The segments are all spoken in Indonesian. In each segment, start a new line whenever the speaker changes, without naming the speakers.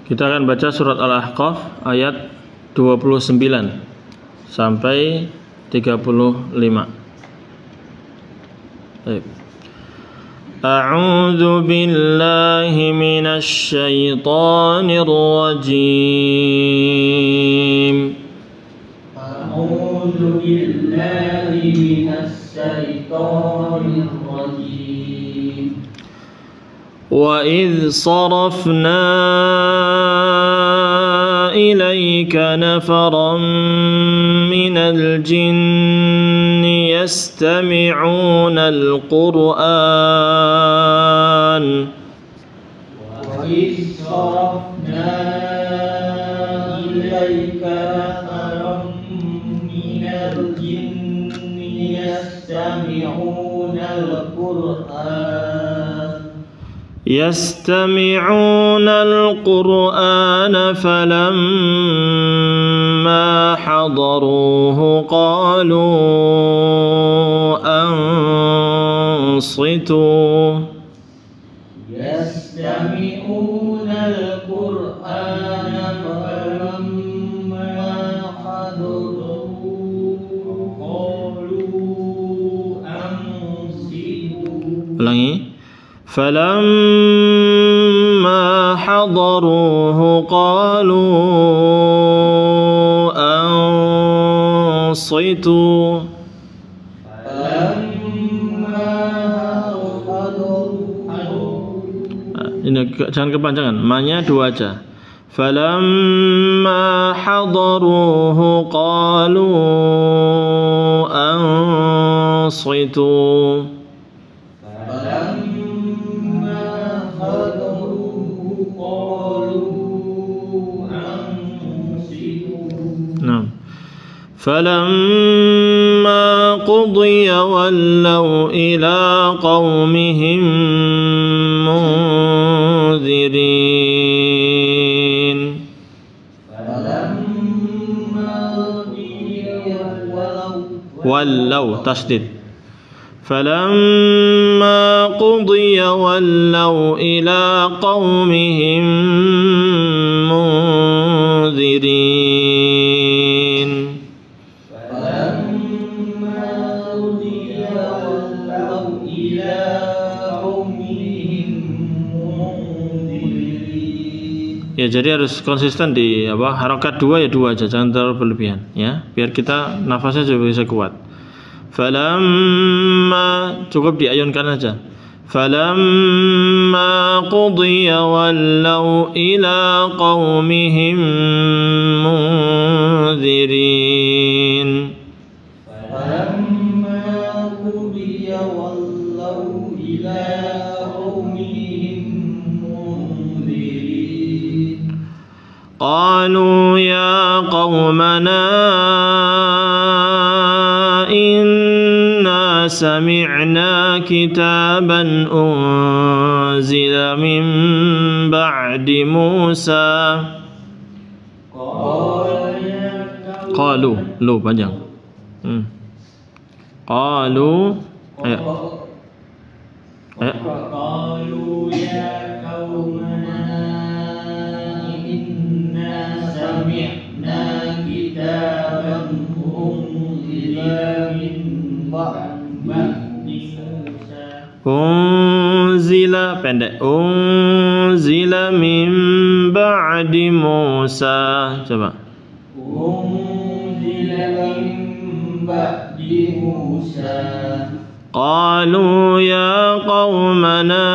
Kita akan baca surat Al-Ahqaf ayat 29 sampai 35. Baik. A'udzu billahi minasy syaithanir rajim.
A'udzu billahi minasy syaithanir rajim.
وَإِذْ صَرَفْنَا إِلَيْكَ نَفَرًا مِنَ الْجِنِّ يَسْتَمِعُونَ الْقُرْآنَ
وَإِذْ صَرَفْنَا إِلَيْكَ نَفَرًا مِنَ الْجِنِّ
يستمعون القرآن فلما حضروه قالوا أنصتوا
يستمعون القرآن فلما حضروه قالوا أنصتوا.
ulangi. فلما حضروه قالوا أنصتوا. Ini jangan kepanjangan, ma-nya dua aja. فلما حضروه قالوا أنصتوا. فلما قضي ولوا إلى قومهم منذرين. ولوا تشديد. فلما قضي ولوا إلى قومهم منذرين. Ya, jadi harus konsisten di harokat dua ya dua aja, jangan terlalu berlebihan ya, biar kita nafasnya juga bisa kuat. Falamma cukup diayunkan aja. Falamma qudiya wallaw ila qaumihim munzirin.
Falamma qudiya wallaw ila qaumihim munzirin.
Qalu ya qaumana inna sami'na kitaban unzila min ba'di Musa. Qalu lu panjang. Qalu
Qalu ya qaumana inna sami'na kitaban unzila min ba'di Musa.
Unzila pendek. Unzila min ba'di Musa. Coba.
Unzila min ba'di Musa.
Qalu ya qaumana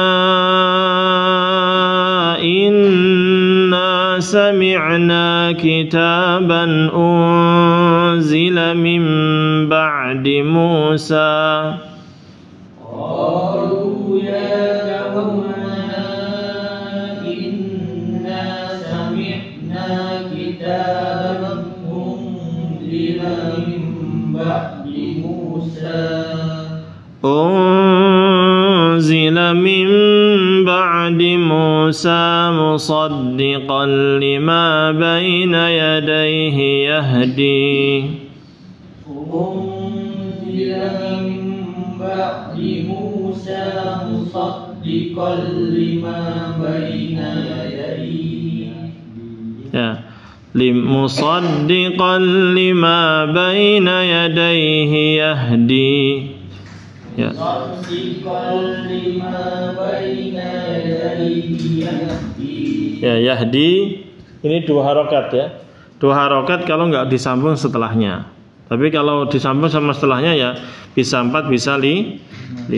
inna sami'na kitaban unzila min ba'di Musa.
Qalu ya qaumana inna sami'na kitaban unzila min ba'di Musa.
أنزل من بعد موسى مصدقا لما بين يديه يهدي.
أنزل من بعد موسى مصدقا لما بين يديه
Ya. Musaddiqan lima baina yadayhi yahdi. Ya.
Musaddiqan lima baina yadayhi yahdi.
Ya, yahdi ini 2 harokat ya. 2 harokat kalau nggak disambung setelahnya. Tapi kalau disambung sama setelahnya ya bisa 4, bisa 5,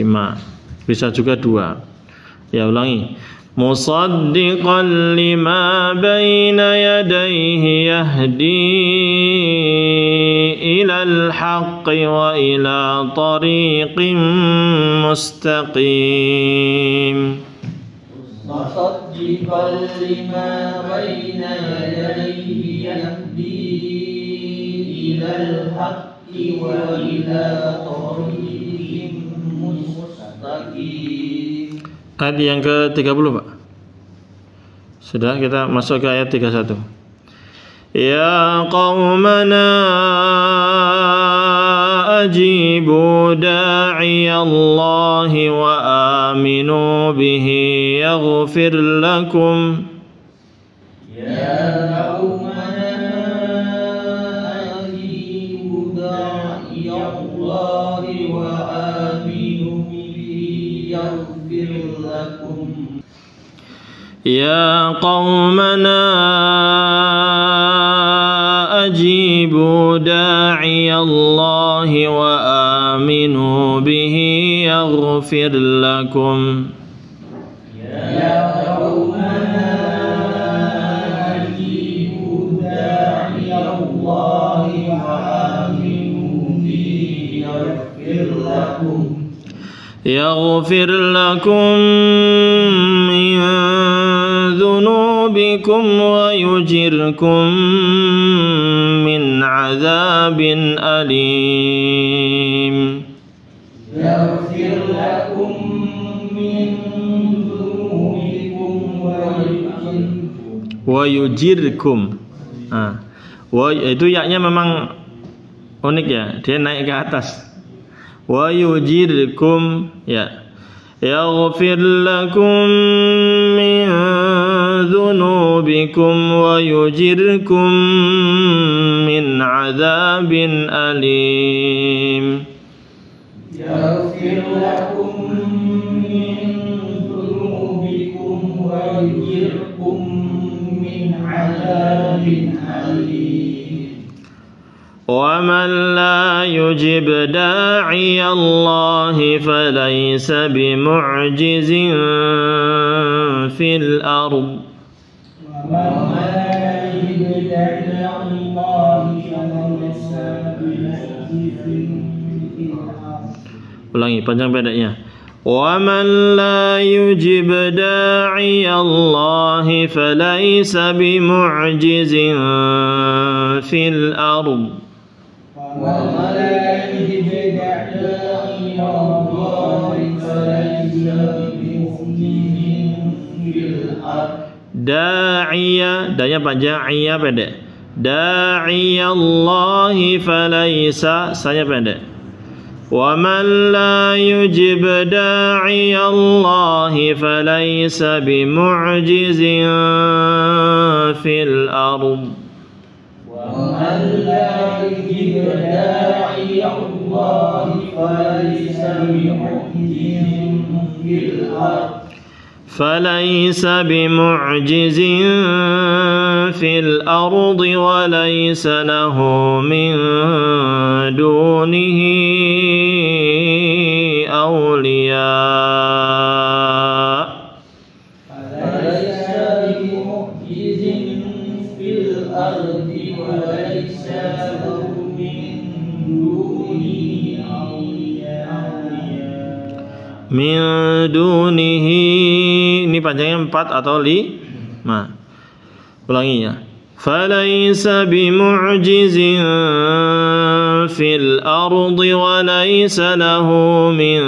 bisa juga 2. Ya, ulangi. Musaddiqan lima baina yadayhi yahdi ilal haqqi wa ila tariqin mustaqim.
Musaddiqan lima baina yadayhi yahdi ilal haqqi wa ila tariqin mustaqim.
Ayat yang ke-30 Pak. Sudah, kita masuk ke ayat 31. Ya qaumana ajibu da'iyallahi wa aminu bihi yaghfir lakum.
Ya qaumana ajibu da'iyallahi wa aminu bihi yaghfir lakum.
Ya qaumana ajibu da'iyallahi wa aminu bihi yaghfir lakum.
Ya qaumana ajibu da'iyallahi wa aminu bihi yaghfir lakum.
يغفر لكم من ذنوبكم ويجركم من عذاب أليم.
يغفر لكم من ذنوبكم
ويجركم. Itu yaknya memang unik ya, dia naik ke atas. Wa yujirkum, ya. Yaghfir lakum min dhunubikum wa yujirkum min adzabin alim.
Yaghfir lakum min dhunubikum wa yujirkum min adzabin alim.
ومن لا يجب داعي الله فليس بمعجز في الأرض. Ulangi panjang pendeknya. ومن لا يجب داعي الله فليس بمعجز في الأرض. Da'iya, danya panjang, iya pendek. Da'iyallahi falaysa, saya pendek. Wa man la yujib da'iyallahi falaysa bimu'jizin fil ardh.
ومن لا يجب داعي الله فليس بمعجز في الأرض.
فليس بمعجز في الأرض وليس له من دونه أولياء.
فليس بمعجز في الأرض وليس له من دونه أولياء.
Min dunihi, ini panjangnya 4 atau 5. Ulangi ya. Falaysa bimu'jizin fil ardi wa laysa lahu min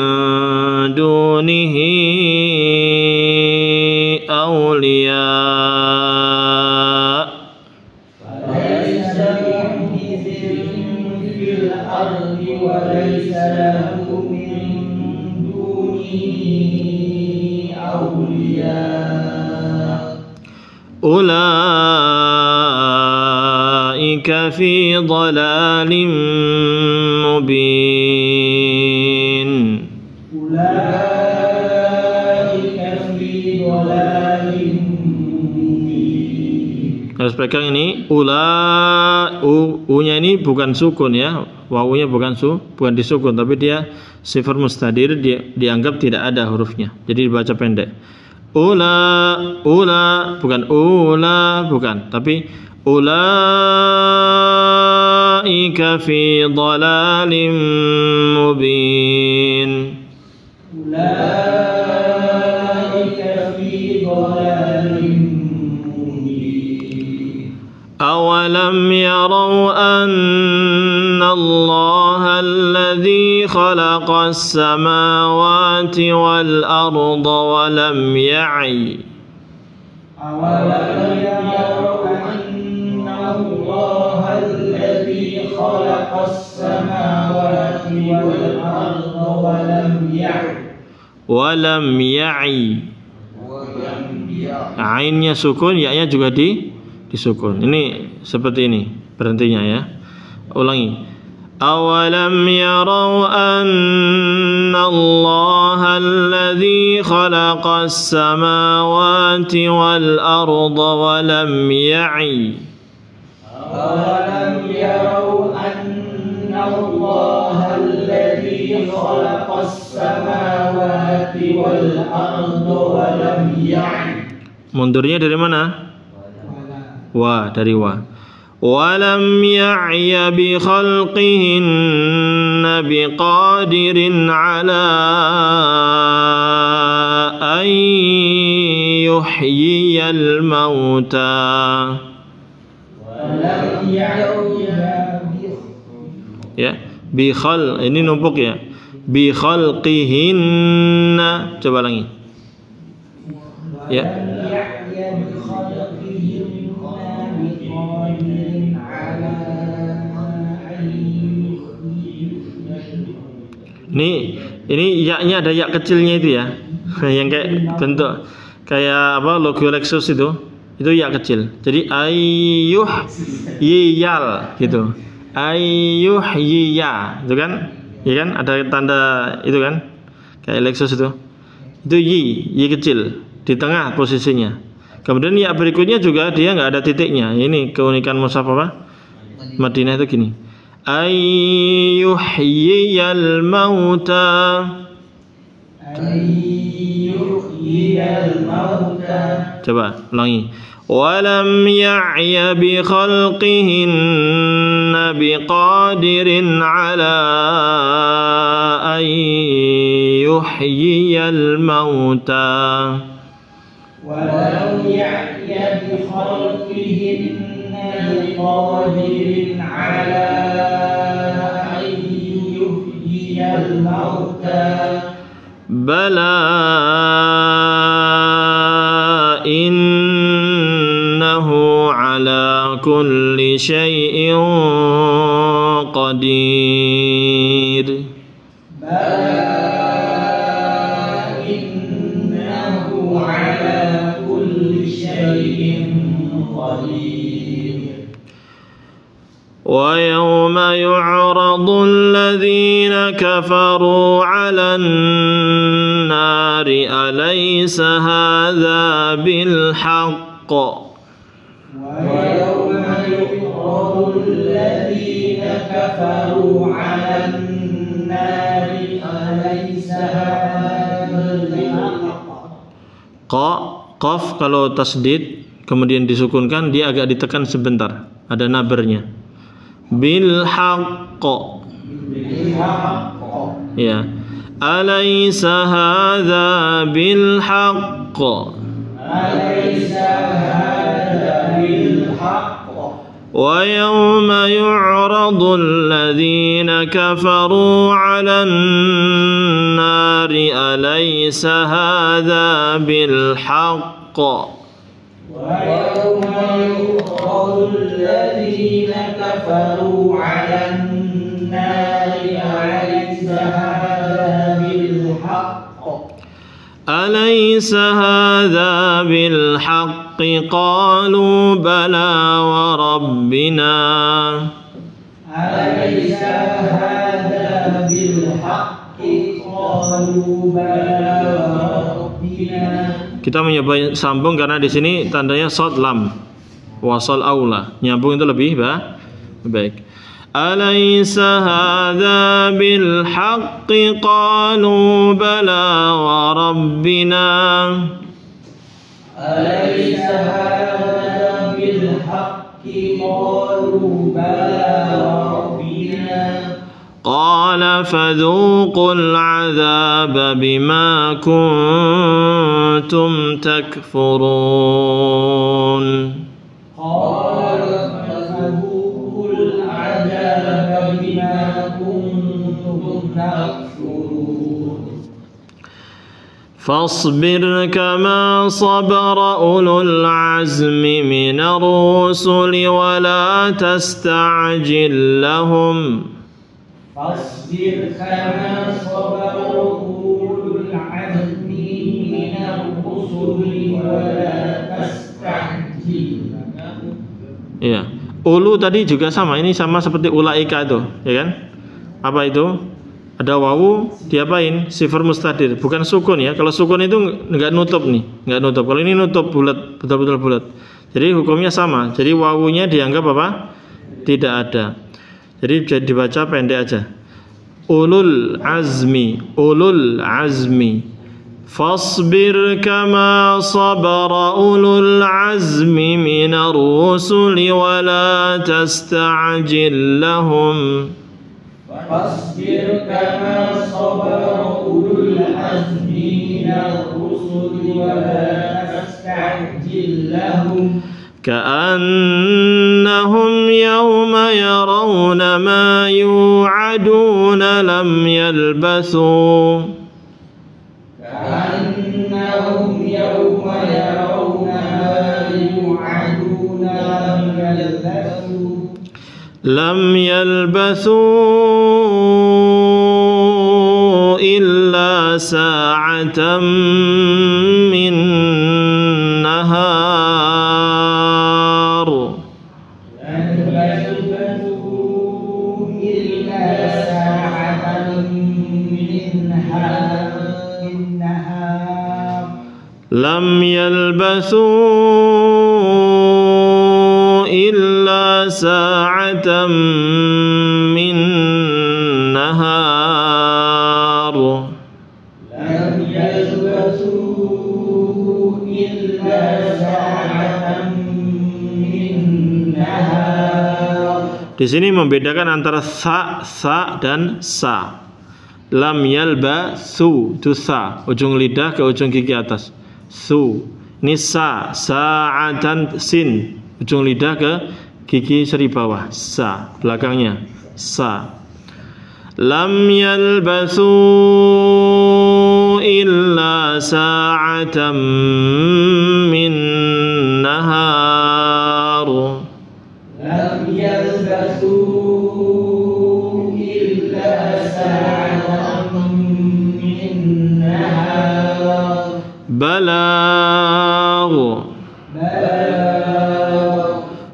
dunihi awliya.
Falaysa bimu'jizin fil ardi wa laysa lahu min
أولئك في ضلال مبين. Harus pegang ini u-nya ini bukan sukun ya, wawu-nya bukan disukun, tapi dia sifat mustadir, dianggap tidak ada hurufnya, jadi dibaca pendek. Bukan tapi ulaika fi dhalalim mubin. أَوَلَمْ يَرَوْا أَنَّ اللَّهَ الَّذِي خَلَقَ السَّمَاوَاتِ وَالْأَرْضَ وَلَمْ يَعْيَ Ainnya sukun, ya-nya juga disukun. Ini seperti ini berhentinya ya. Ulangi. Awalam yarau anna Allah alladhi khalaqas samawati wal arda wa lam ya'i. Awalam yarau anna Allah alladhi khalaqas samawati wal arda wa lam ya'i. Mundurnya dari mana? Wa, dari wa. Walam ya'ya bi khalqihinna biqadirin ala an yuhyiyal mauta. Walam ya'ya ya, bi khal, ini numpuk ya. Bi khalqihinna, coba lagi. Ya. Ini ya-nya ada ya kecilnya itu ya, yang kayak bentuk kayak apa logo Lexus itu ya kecil. Jadi ayyuh yiyal gitu, ayyuh yiya itu kan, ya kan ada tanda itu kan, kayak Lexus itu y kecil di tengah posisinya. Kemudian ya berikutnya juga dia nggak ada titiknya. Ini keunikan mushaf apa Madinah itu gini. Ayyuhyiyal mauta. Coba ulangi. Walam ya'ya bi khalqihinna biqadirin ala an yuhyiyal mauta. Walam ya'ya bi khalqihinna biqadirin ala Bala innahu ala kulli syai'in qadir. Bala innahu ala kulli syai'in qadir. وَيَوْمَ يُعْرَضُ الَّذِينَ كَفَرُوا عَلَى النَّارِ أَلَيْسَ هَذَا بِالْحَقِّ وَيَوْمَ يُعْرَضُ الَّذِينَ كَفَرُوا عَلى النَّارِ أَلَيْسَ هَذَا بِالْحَقِّ. Qaf kalau tasdid kemudian disukunkan, dia agak ditekan sebentar, ada nabernya. Bil haqq. Ya. Alaysa hadza bil haqq. Alaysa hadza bil haqq. Wa yawma yu'radu alladhina kafaru 'alan nari alaysa hadza bil haqq. وَيَوْمَ يُعْرَضُ الَّذِينَ كَفَرُوا عَلَى النَّارِ أَلَيْسَ هَذَا بِالْحَقِّ أليس هذا بالحق قالوا بلى وربنا
أليس هذا بالحق قالوا بلى وربنا.
Kita mencoba sambung karena di sini tandanya shad lam wasal aula, nyambung itu lebih baik. Alaysa hadza bil haqqi qalu bala wa rabbina.
Alaysa hadza bil haqqi qalu bala wa rabbina.
Qala fadhuqul 'adzaba bima kuntum takfurun.
Qala fadhuqul 'adzaba bima kuntum takfurun.
فاصبر كما صبر أولو العزم من الرسل ولا تستعجل لهم
فاصبر كما صبر أولو العزم من الرسل ولا تستعجل.
Ya, ulu tadi juga sama, ini sama seperti ulaika itu, ya kan? Apa itu? Ada wawu, diapain? Sifar mustadir, bukan sukun ya. Kalau sukun itu nggak nutup nih, nggak nutup. Kalau ini nutup bulat, betul-betul bulat. Jadi hukumnya sama. Jadi wawunya dianggap apa? Tidak ada. Jadi dibaca pendek aja. Ulul azmi, ulul azmi. Fasbir kama sabara ulul azmi minar rusuli wa la tasta'jil lahum.
Fasbir kama sabara ulul azmi minar rusuli wa la tasta'jil lahum.
كأنهم يوم يرون ما يوعدون لم يلبثوا
كأنهم يوم يرون ما يوعدون
لم يلبثوا إلا ساعة من نهار لم يلبثوا إلا ساعة من نهار
لم يلبثوا إلا ساعة من نهار.
Di sini membedakan antara sa dan sa. Lam yalbathu itu sa, ujung lidah ke ujung gigi atas. Su, ini sa'atan sin, ujung lidah ke gigi seri bawah. Sa, belakangnya sa. Lam yalbathu illa sa'atan min nahar.
Lam yalbathu illa sa'atan min nahar.
بلاغ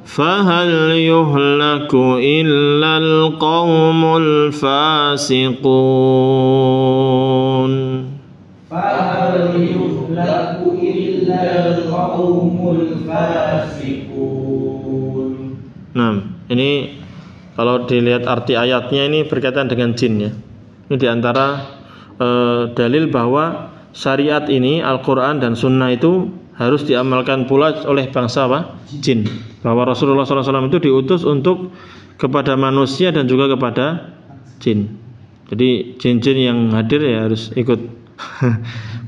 فهل يهلك إلا القوم الفاسقون
فهل يهلك إلا القوم الفاسقون.
Nah, ini kalau dilihat arti ayatnya ini berkaitan dengan jin ya. Ini diantara dalil bahwa syariat ini, Al-Quran dan Sunnah itu harus diamalkan pula oleh bangsa apa? Jin. Bahwa Rasulullah SAW itu diutus untuk kepada manusia dan juga kepada jin. Jadi jin-jin yang hadir ya harus ikut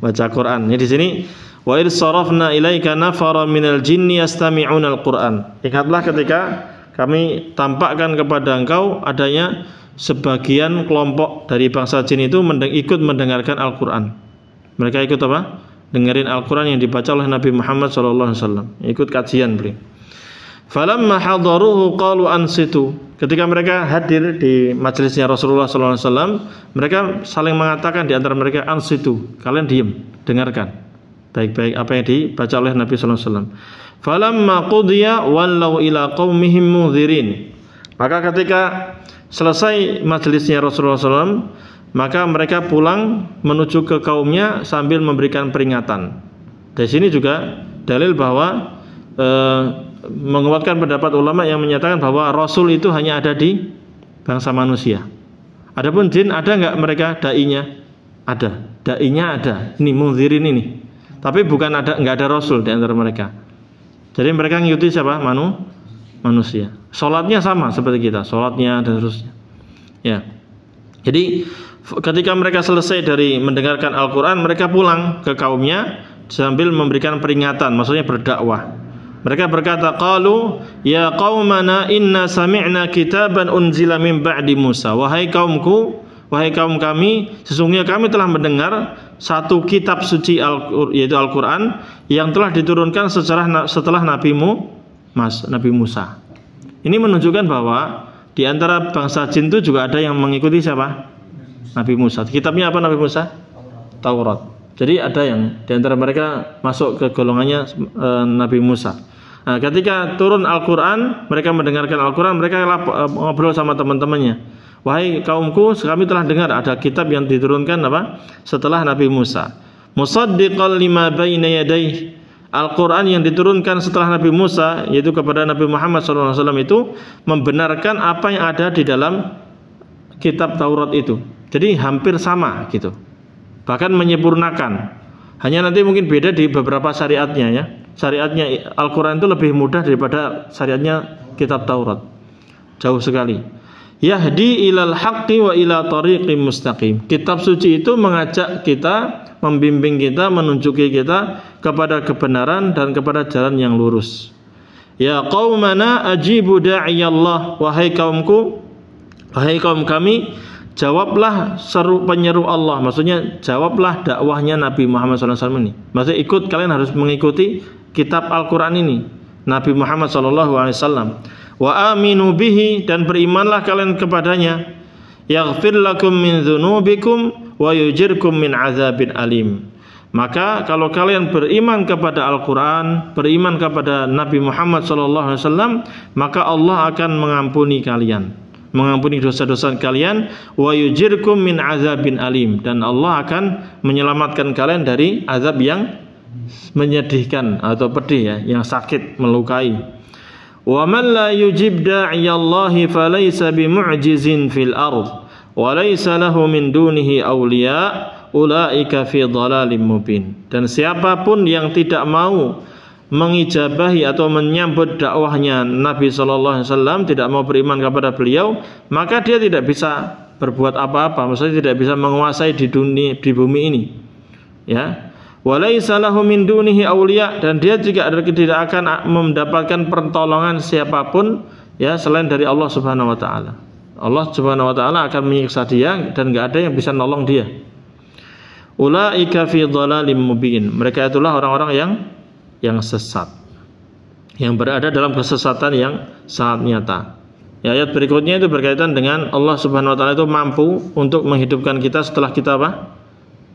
baca Quran. Ini di sini wa idh sarafna ilaika nafara minal jinni yastami'una al-Quran. Ingatlah ketika kami tampakkan kepada engkau adanya sebagian kelompok dari bangsa jin itu ikut mendengarkan Al-Quran. Mereka ikut apa? Dengerin Al-Quran yang dibaca oleh Nabi Muhammad SAW. Ikut kajian beliau. Falamma hadaruhu qalu ansitu. ketika mereka hadir di majelisnya Rasulullah SAW, mereka saling mengatakan di antara mereka, ansitu, kalian diam, dengarkan baik-baik apa yang dibaca oleh Nabi SAW. Falamma qudiya wallau ila qaumihim mudhirin. Maka ketika selesai majelisnya Rasulullah SAW, maka mereka pulang menuju ke kaumnya sambil memberikan peringatan. Dari sini juga dalil bahwa menguatkan pendapat ulama yang menyatakan bahwa Rasul itu hanya ada di bangsa manusia. Adapun jin ada nggak mereka dai-nya? Ada, dai-nya ada. Ini mudhirin ini. Tapi bukan nggak ada Rasul di antara mereka. Jadi mereka ngikuti siapa? Manusia. Sholatnya sama seperti kita, sholatnya dan seterusnya. Ya. Jadi ketika mereka selesai dari mendengarkan Al-Quran, mereka pulang ke kaumnya sambil memberikan peringatan, maksudnya berdakwah. Mereka berkata, qalu ya qaumana inna sami'na kitaban unzila min ba'di Musa. Wahai kaumku, wahai kaum kami, sesungguhnya kami telah mendengar satu kitab suci yaitu Al-Quran yang telah diturunkan setelah Nabi Musa. Ini menunjukkan bahwa di antara bangsa jin itu juga ada yang mengikuti siapa? Nabi Musa. Kitabnya apa Nabi Musa? Taurat. Jadi ada yang di antara mereka masuk ke golongannya Nabi Musa. Nah, ketika turun Al-Quran, mereka mendengarkan Al-Quran, mereka ngobrol sama teman-temannya. Wahai kaumku, kami telah dengar ada kitab yang diturunkan apa? Setelah Nabi Musa. Musaddiqal lima baina yadayhi. Al-Quran yang diturunkan setelah Nabi Musa, yaitu kepada Nabi Muhammad SAW, itu membenarkan apa yang ada di dalam kitab Taurat itu. Jadi hampir sama gitu. Bahkan menyempurnakan. Hanya nanti mungkin beda di beberapa syariatnya ya. Syariatnya Al-Quran itu lebih mudah daripada syariatnya kitab Taurat. Jauh sekali. Yahdi ilal haqqi wa ila tariqim mustaqim. Kitab suci itu mengajak kita, membimbing kita, menunjuki kita kepada kebenaran dan kepada jalan yang lurus. Ya qaumana ajibu da'iyallah. Wahai kaumku, wahai kaum kami, jawablah penyeru Allah. Maksudnya jawablah dakwahnya Nabi Muhammad SAW ini. Maksudnya ikut, kalian harus mengikuti kitab Al-Quran ini, Nabi Muhammad SAW. Wa aminu bihi, dan berimanlah kalian kepadanya. Yaghfir lakum min dzunubikum wa yujirkum min azabin alim. Maka kalau kalian beriman kepada Al-Quran, beriman kepada Nabi Muhammad SAW, maka Allah akan mengampuni kalian, mengampuni dosa-dosa kalian. Wa yujirkum min azabin alim, dan Allah akan menyelamatkan kalian dari azab yang menyedihkan atau pedih ya, yang sakit, melukai. Wa man la yujib da'iyallahi falaysa bimu'jizin fil ard wa laysa lahu min dunihi awliya ulaika fi dhalalim mubin. Dan siapapun yang tidak mau mengijabahi atau menyambut dakwahnya Nabi SAW, tidak mau beriman kepada beliau, maka dia tidak bisa berbuat apa-apa, maksudnya tidak bisa menguasai di bumi ini ya. Walaysa lahu min dunihi awliya, dan dia juga tidak akan mendapatkan pertolongan siapapun ya selain dari Allah Subhanahu wa taala. Allah Subhanahu wa taala akan menyiksa dia dan enggak ada yang bisa nolong dia. Ulaika fi dhalalim mubin. Mereka itulah orang-orang yang sesat, yang berada dalam kesesatan yang sangat nyata. Ya, ayat berikutnya itu berkaitan dengan Allah Subhanahu wa taala itu mampu untuk menghidupkan kita setelah kita apa?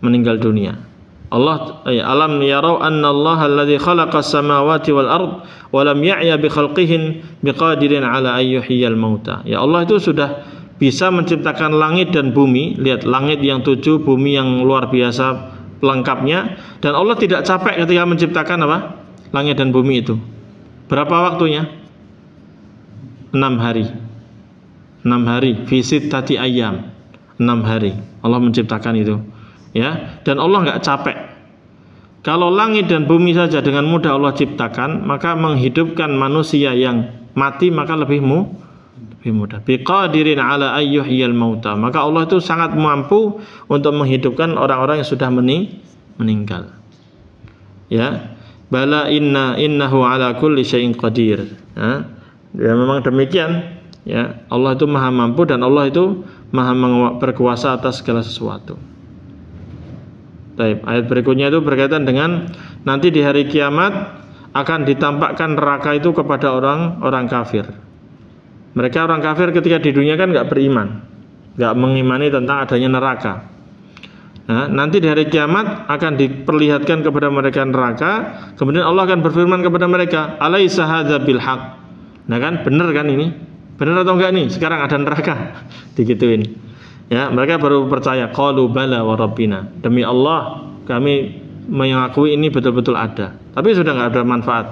Meninggal dunia. Allah alam yarau annallaha alladzi khalaqas samawati wal ard wa lam ya'ya bi khalqihin biqadirin ala ayyuhiyal mauta. Ya, Allah itu sudah bisa menciptakan langit dan bumi. Lihat, langit yang 7, bumi yang luar biasa lengkapnya, dan Allah tidak capek ketika menciptakan apa? Langit dan bumi itu. Berapa waktunya? 6 hari. 6 hari fi sittati ayyam. 6 hari Allah menciptakan itu. Ya, dan Allah enggak capek. Kalau langit dan bumi saja dengan mudah Allah ciptakan, maka menghidupkan manusia yang mati maka lebih mudah. Biqadirin ala ayyuhiyal mauta. Maka Allah itu sangat mampu untuk menghidupkan orang-orang yang sudah meninggal. Ya, bala innahu ala kulli syai'in qadir. Ya, memang demikian. Ya, Allah itu maha mampu dan Allah itu maha berkuasa atas segala sesuatu. Baik, ayat berikutnya itu berkaitan dengan nanti di hari kiamat akan ditampakkan neraka itu kepada orang-orang kafir. Mereka orang kafir ketika di dunia kan nggak beriman, nggak mengimani tentang adanya neraka. Nah, nanti di hari kiamat akan diperlihatkan kepada mereka neraka, kemudian Allah akan berfirman kepada mereka, alaisa hadza bil haq. Nah kan, benar kan ini? Benar atau enggak nih? Sekarang ada neraka. Digituin. Ya, mereka baru percaya, qalu bala wa rabbina. Demi Allah, kami mengakui ini betul-betul ada. Tapi sudah enggak ada manfaat.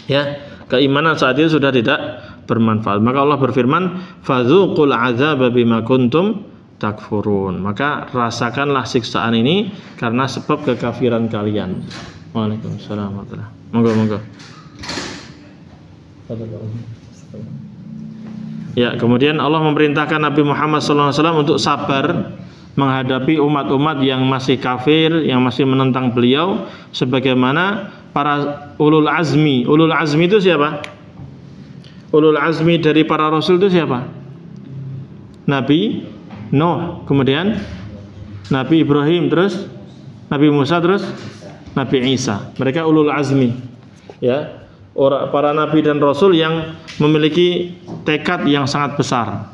Ya, keimanan saat itu sudah tidak bermanfaat. Maka Allah berfirman, fadzuqul azaba bima kuntum takfurun. Maka rasakanlah siksaan ini karena sebab kekafiran kalian. Waalaikumsalam warahmatullahi wabarakatuh. Monggo. Ya, kemudian Allah memerintahkan Nabi Muhammad SAW untuk sabar menghadapi umat-umat yang masih kafir, yang masih menentang beliau, sebagaimana para ulul azmi. Ulul azmi itu siapa? Ulul azmi dari para rasul itu siapa? Nabi Nuh, kemudian Nabi Ibrahim, terus Nabi Musa, terus Nabi Isa. Mereka ulul azmi. Ya, para nabi dan rasul yang memiliki tekad yang sangat besar.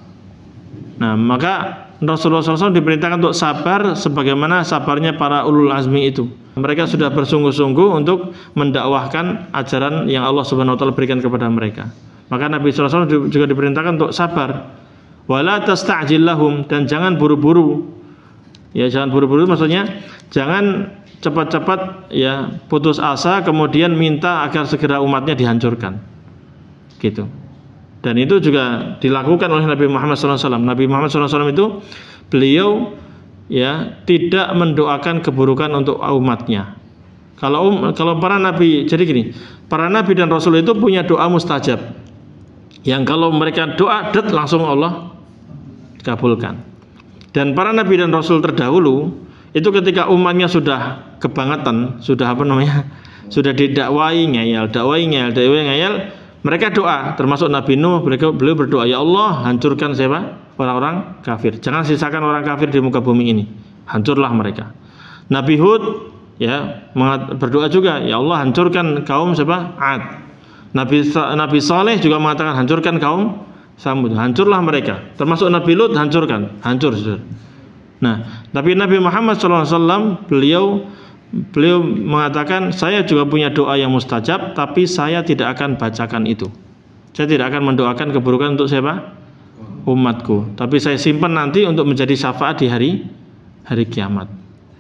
Nah, maka Rasulullah SAW diperintahkan untuk sabar sebagaimana sabarnya para ulul azmi itu. Mereka sudah bersungguh-sungguh untuk mendakwahkan ajaran yang Allah Subhanahu wa taala berikan kepada mereka. Maka Nabi SAW juga diperintahkan untuk sabar. Wala tasta'jil lahum, dan jangan buru-buru. Ya, jangan buru-buru maksudnya jangan cepat-cepat ya putus asa kemudian minta agar segera umatnya dihancurkan. Gitu. Dan itu juga dilakukan oleh Nabi Muhammad SAW. Nabi Muhammad SAW itu beliau ya tidak mendoakan keburukan untuk umatnya. Kalau para nabi, jadi gini, para nabi dan rasul itu punya doa mustajab. Yang kalau mereka doa langsung Allah kabulkan. Dan para nabi dan rasul terdahulu itu ketika umatnya sudah kebangetan, sudah sudah didakwai ngeyel, mereka doa, termasuk Nabi Nuh, beliau berdoa, ya Allah, hancurkan siapa? Orang-orang kafir. Jangan sisakan orang kafir di muka bumi ini. Hancurlah mereka. Nabi Hud ya berdoa juga, ya Allah, hancurkan kaum siapa? Ad. Nabi Saleh juga mengatakan hancurkan kaum Samud, hancurlah mereka. Termasuk Nabi Lut, hancur. Nah, tapi Nabi Muhammad SAW beliau mengatakan, saya juga punya doa yang mustajab, tapi saya tidak akan bacakan itu. Saya tidak akan mendoakan keburukan untuk siapa? Umatku. Tapi saya simpan nanti untuk menjadi syafaat di hari kiamat.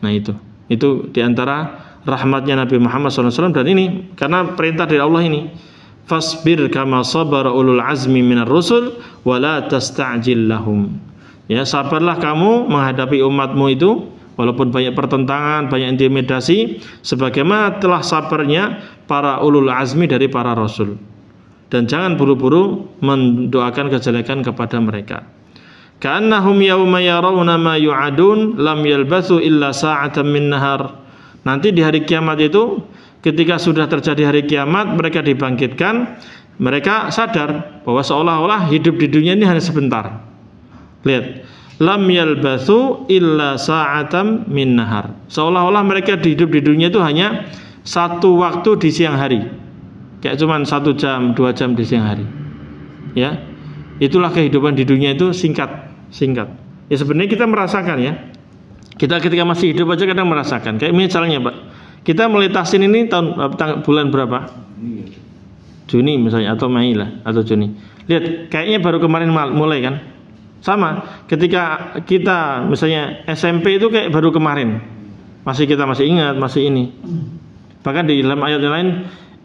Nah itu diantara rahmatnya Nabi Muhammad SAW. Dan ini karena perintah dari Allah ini, fasbir kama sabara ulul azmi minar rusul wala tasta'jil lahum. Ya, sabarlah kamu menghadapi umatmu itu walaupun banyak pertentangan, banyak intimidasi, sebagaimana telah sabarnya para ulul azmi dari para rasul. Dan jangan buru-buru mendoakan kejelekan kepada mereka. Ka'annahum yawma yarawna ma yu'adun lam yalbathu illa sa'atan min nahar. Nanti di hari kiamat itu, ketika sudah terjadi hari kiamat, mereka dibangkitkan, mereka sadar bahwa seolah-olah hidup di dunia ini hanya sebentar. Lihat, lam yalbathu illa sa'atan min nahar. Seolah-olah mereka hidup di dunia itu hanya satu waktu di siang hari. Kayak cuman 1 jam, 2 jam di siang hari. Ya. Itulah kehidupan di dunia itu singkat. Ya sebenarnya kita merasakan ya. Kita ketika masih hidup aja kadang merasakan. Kayak misalnya Pak, kita mulai tahsin ini bulan berapa? Juni misalnya, atau Mei lah, atau Juni. Lihat, kayaknya baru kemarin mulai kan? Sama, ketika kita misalnya SMP itu kayak baru kemarin. Kita masih ingat, masih ini. Bahkan di dalam ayat yang lain,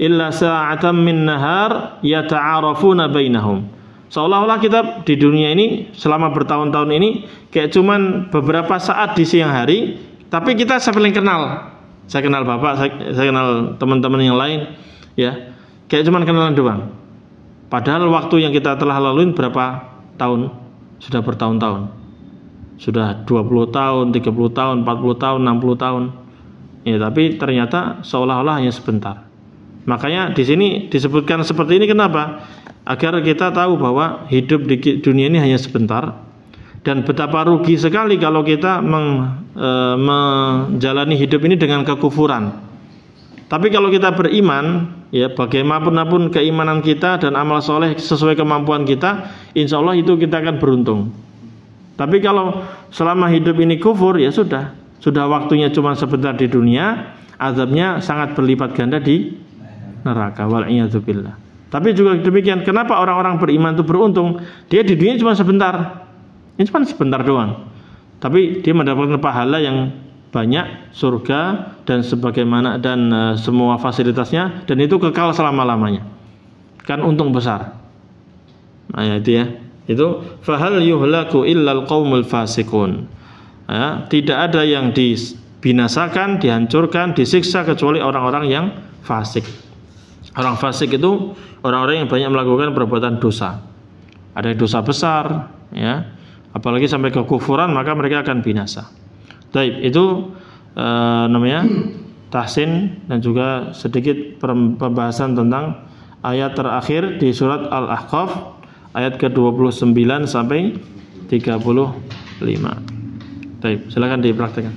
illa sa'atan min nahar yata'arafuna bainahum. Seolah-olah kita di dunia ini selama bertahun-tahun ini kayak cuman beberapa saat di siang hari, tapi kita saling kenal. Saya kenal Bapak, saya kenal teman-teman yang lain, ya. Kayak cuman kenalan doang. Padahal waktu yang kita telah lalui berapa tahun? Sudah bertahun-tahun. Sudah 20 tahun, 30 tahun, 40 tahun, 60 tahun. Ya, tapi ternyata seolah-olah hanya sebentar. Makanya di sini disebutkan seperti ini kenapa? Agar kita tahu bahwa hidup di dunia ini hanya sebentar, dan betapa rugi sekali kalau kita menjalani hidup ini dengan kekufuran Tapi kalau kita beriman, ya bagaimanapun keimanan kita dan amal soleh sesuai kemampuan kita, insya Allah itu kita akan beruntung. Tapi kalau selama hidup ini kufur, ya sudah waktunya cuma sebentar di dunia, azabnya sangat berlipat ganda di neraka. Wal'iyadzubillah. Tapi juga demikian, kenapa orang-orang beriman itu beruntung? Dia di dunia cuma sebentar, ini cuma sebentar doang. Tapi dia mendapatkan pahala yang banyak, surga dan sebagaimana dan semua fasilitasnya, dan itu kekal selama-lamanya. Kan untung besar. Nah, itu ya. Itu fahal yuhlaku illal qaumul fasiqun. Ya, tidak ada yang dibinasakan, dihancurkan, disiksa kecuali orang-orang yang fasik. Orang fasik itu orang-orang yang banyak melakukan perbuatan dosa. Ada dosa besar, ya. Apalagi sampai kekufuran, maka mereka akan binasa. Baik, itu namanya tahsin dan juga sedikit pembahasan tentang ayat terakhir di surat Al-Ahqaf ayat ke-29 sampai 35. Baik, silakan dipraktikkan.